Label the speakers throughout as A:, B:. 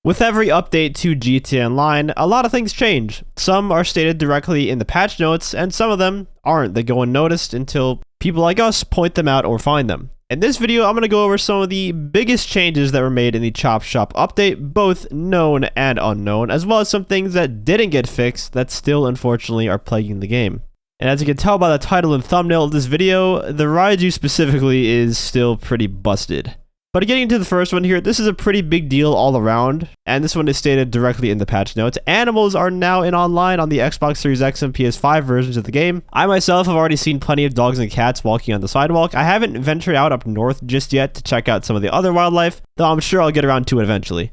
A: With every update to GTA Online, a lot of things change. Some are stated directly in the patch notes, and some of them aren't. They go unnoticed until people like us point them out or find them. In this video, I'm going to go over some of the biggest changes that were made in the Chop Shop update, both known and unknown, as well as some things that didn't get fixed that still unfortunately are plaguing the game. And as you can tell by the title and thumbnail of this video, the Raiju specifically is still pretty busted. But getting into the first one here, this is a pretty big deal all around, and this one is stated directly in the patch notes. Animals are now in online on the Xbox Series X and PS5 versions of the game. I myself have already seen plenty of dogs and cats walking on the sidewalk. I haven't ventured out up north just yet to check out some of the other wildlife, though I'm sure I'll get around to it eventually.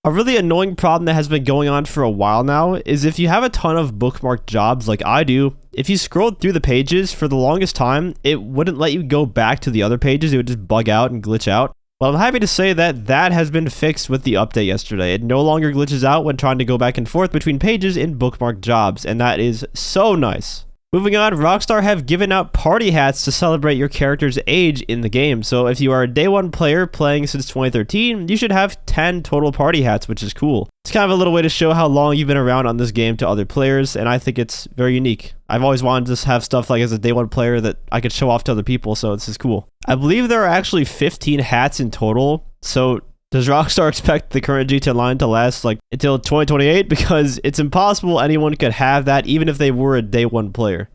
A: A really annoying problem that has been going on for a while now is if you have a ton of bookmarked jobs like I do, if you scrolled through the pages for the longest time, it wouldn't let you go back to the other pages. It would just bug out and glitch out. Well, I'm happy to say that that has been fixed with the update yesterday. It no longer glitches out when trying to go back and forth between pages in bookmarked jobs, and that is so nice. Moving on, Rockstar have given out party hats to celebrate your character's age in the game. So if you are a day one player playing since 2013, you should have 10 total party hats, which is cool. It's kind of a little way to show how long you've been around on this game to other players, and I think it's very unique. I've always wanted to have stuff like as a day one player that I could show off to other people, so this is cool. I believe there are actually 15 hats in total, so does Rockstar expect the current GTA Online to last like until 2028? Because it's impossible anyone could have that even if they were a day one player.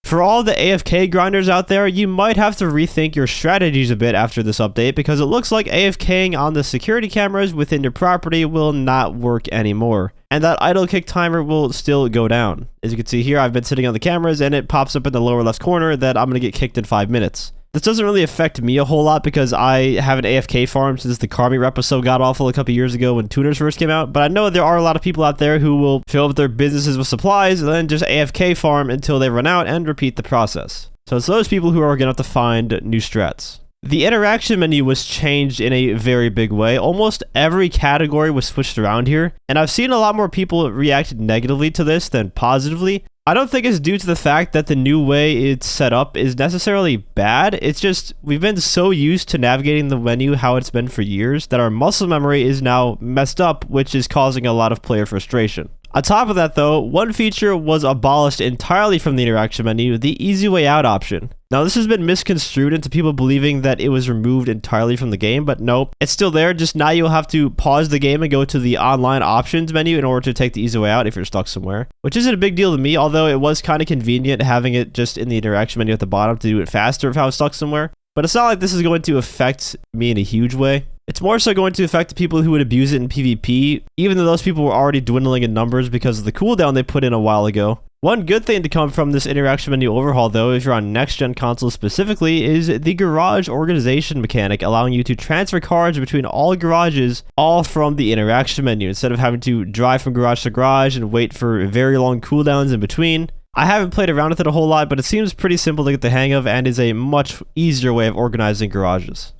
A: For all the AFK grinders out there, you might have to rethink your strategies a bit after this update, because it looks like AFKing on the security cameras within your property will not work anymore. And that idle kick timer will still go down. As you can see here, I've been sitting on the cameras and it pops up in the lower left corner that I'm going to get kicked in 5 minutes. This doesn't really affect me a whole lot because I have an AFK farm since the Carmi rep was so god-awful a couple years ago when tuners first came out, but I know there are a lot of people out there who will fill up their businesses with supplies and then just AFK farm until they run out and repeat the process. So it's those people who are going to have to find new strats. The interaction menu was changed in a very big way. Almost every category was switched around here, and I've seen a lot more people react negatively to this than positively. I don't think it's due to the fact that the new way it's set up is necessarily bad. It's just we've been so used to navigating the menu how it's been for years that our muscle memory is now messed up, which is causing a lot of player frustration. On top of that though, one feature was abolished entirely from the interaction menu, the easy way out option. Now this has been misconstrued into people believing that it was removed entirely from the game, but nope, it's still there, just now you'll have to pause the game and go to the online options menu in order to take the easy way out if you're stuck somewhere. Which isn't a big deal to me, although it was kind of convenient having it just in the interaction menu at the bottom to do it faster if I was stuck somewhere. But it's not like this is going to affect me in a huge way. It's more so going to affect the people who would abuse it in PvP, even though those people were already dwindling in numbers because of the cooldown they put in a while ago. One good thing to come from this interaction menu overhaul though, if you're on next-gen consoles specifically, is the garage organization mechanic, allowing you to transfer cars between all garages all from the interaction menu instead of having to drive from garage to garage and wait for very long cooldowns in between. I haven't played around with it a whole lot, but it seems pretty simple to get the hang of and is a much easier way of organizing garages.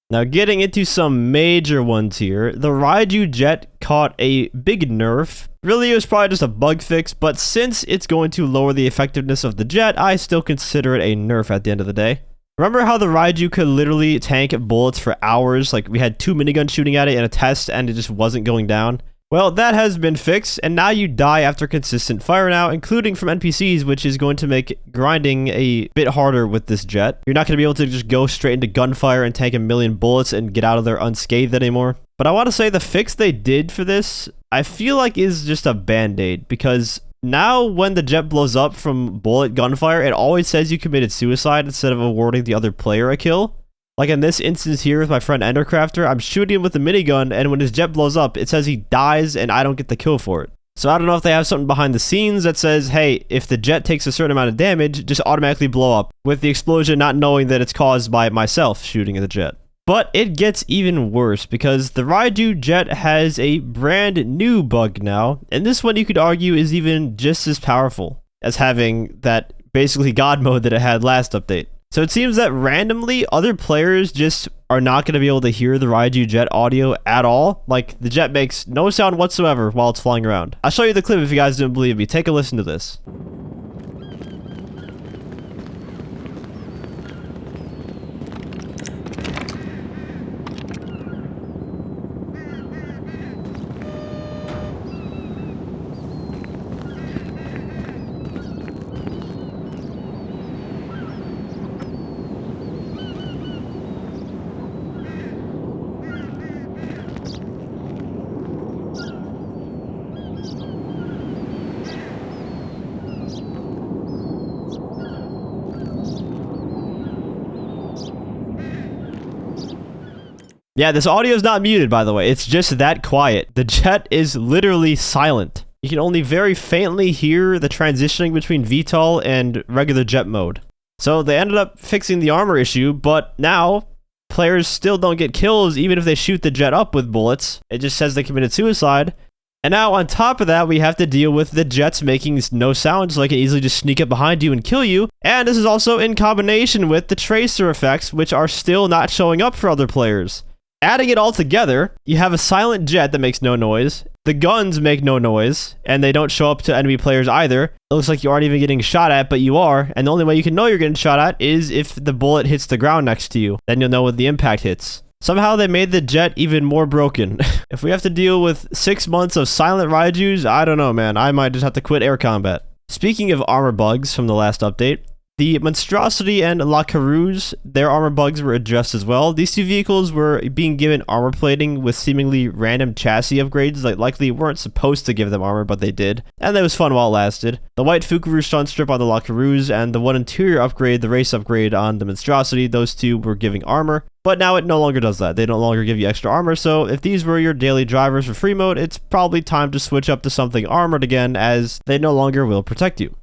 A: Now getting into some major ones here, the Ryu Jet caught a big nerf. Really, it was probably just a bug fix, but since it's going to lower the effectiveness of the jet, I still consider it a nerf at the end of the day. Remember how the Raiju could literally tank bullets for hours? Like we had 2 miniguns shooting at it in a test and it just wasn't going down? Well, that has been fixed, and now you die after consistent fire now, including from NPCs, which is going to make grinding a bit harder with this jet. You're not going to be able to just go straight into gunfire and tank a million bullets and get out of there unscathed anymore. But I want to say the fix they did for this, I feel like is just a band-aid, because now when the jet blows up from bullet gunfire, it always says you committed suicide instead of awarding the other player a kill. Like in this instance here with my friend Endercrafter, I'm shooting him with the minigun, and when his jet blows up, it says he dies and I don't get the kill for it. So I don't know if they have something behind the scenes that says, hey, if the jet takes a certain amount of damage, just automatically blow up, with the explosion not knowing that it's caused by myself shooting at the jet. But it gets even worse, because the Raiju jet has a brand new bug now, and this one you could argue is even just as powerful as having that basically God mode that it had last update. So it seems that randomly other players just are not going to be able to hear the Raiju jet audio at all. Like the jet makes no sound whatsoever while it's flying around. I'll show you the clip if you guys didn't believe me. Take a listen to this. Yeah, this audio is not muted, by the way. It's just that quiet. The jet is literally silent. You can only very faintly hear the transitioning between VTOL and regular jet mode. So they ended up fixing the armor issue, but now players still don't get kills even if they shoot the jet up with bullets. It just says they committed suicide. And now on top of that, we have to deal with the jets making no sound, so they can easily just sneak up behind you and kill you. And this is also in combination with the tracer effects, which are still not showing up for other players. Adding it all together, you have a silent jet that makes no noise, the guns make no noise, and they don't show up to enemy players either. It looks like you aren't even getting shot at, but you are, and the only way you can know you're getting shot at is if the bullet hits the ground next to you. Then you'll know when the impact hits. Somehow they made the jet even more broken. If we have to deal with 6 months of silent Raijus, I don't know, man. I might just have to quit air combat. Speaking of armor bugs from the last update, the Monstrosity and Laro, their armor bugs were addressed as well. These two vehicles were being given armor plating with seemingly random chassis upgrades that likely weren't supposed to give them armor, but they did. And that was fun while it lasted. The white Fukuru stun strip on the Laro and the one interior upgrade, the race upgrade on the Monstrosity, those two were giving armor. But now it no longer does that. They no longer give you extra armor, so if these were your daily drivers for free mode, it's probably time to switch up to something armored again, as they no longer will protect you.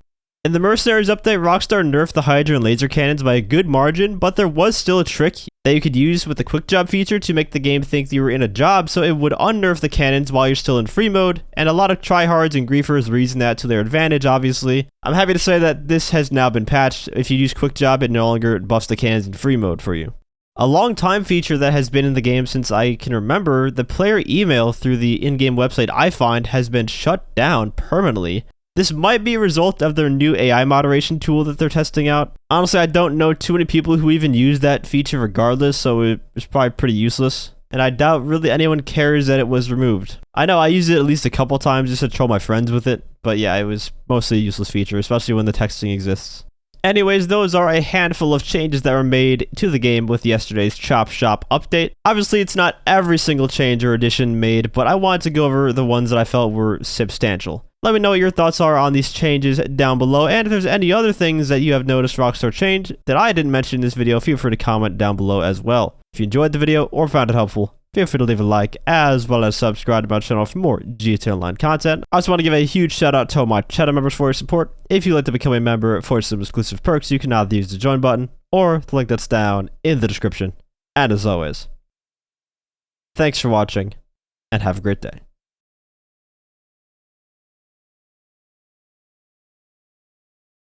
A: In the Mercenaries update, Rockstar nerfed the Hydra and laser cannons by a good margin, but there was still a trick that you could use with the quick job feature to make the game think you were in a job, so it would unnerf the cannons while you're still in free mode, and a lot of tryhards and griefers were using that to their advantage, obviously. I'm happy to say that this has now been patched. If you use quick job, it no longer buffs the cannons in free mode for you. A long time feature that has been in the game since I can remember, the player email through the in-game website iFind has been shut down permanently. This might be a result of their new AI moderation tool that they're testing out. Honestly, I don't know too many people who even use that feature regardless, so it was probably pretty useless. And I doubt really anyone cares that it was removed. I know I used it at least a couple times just to troll my friends with it, but yeah, it was mostly a useless feature, especially when the texting exists. Anyways, those are a handful of changes that were made to the game with yesterday's Chop Shop update. Obviously, it's not every single change or addition made, but I wanted to go over the ones that I felt were substantial. Let me know what your thoughts are on these changes down below, and if there's any other things that you have noticed Rockstar changed that I didn't mention in this video, feel free to comment down below as well. If you enjoyed the video or found it helpful, feel free to leave a like, as well as subscribe to my channel for more GTA Online content. I also want to give a huge shout out to all my channel members for your support. If you'd like to become a member for some exclusive perks, you can either use the join button or the link that's down in the description. And as always, thanks for watching, and have a great day.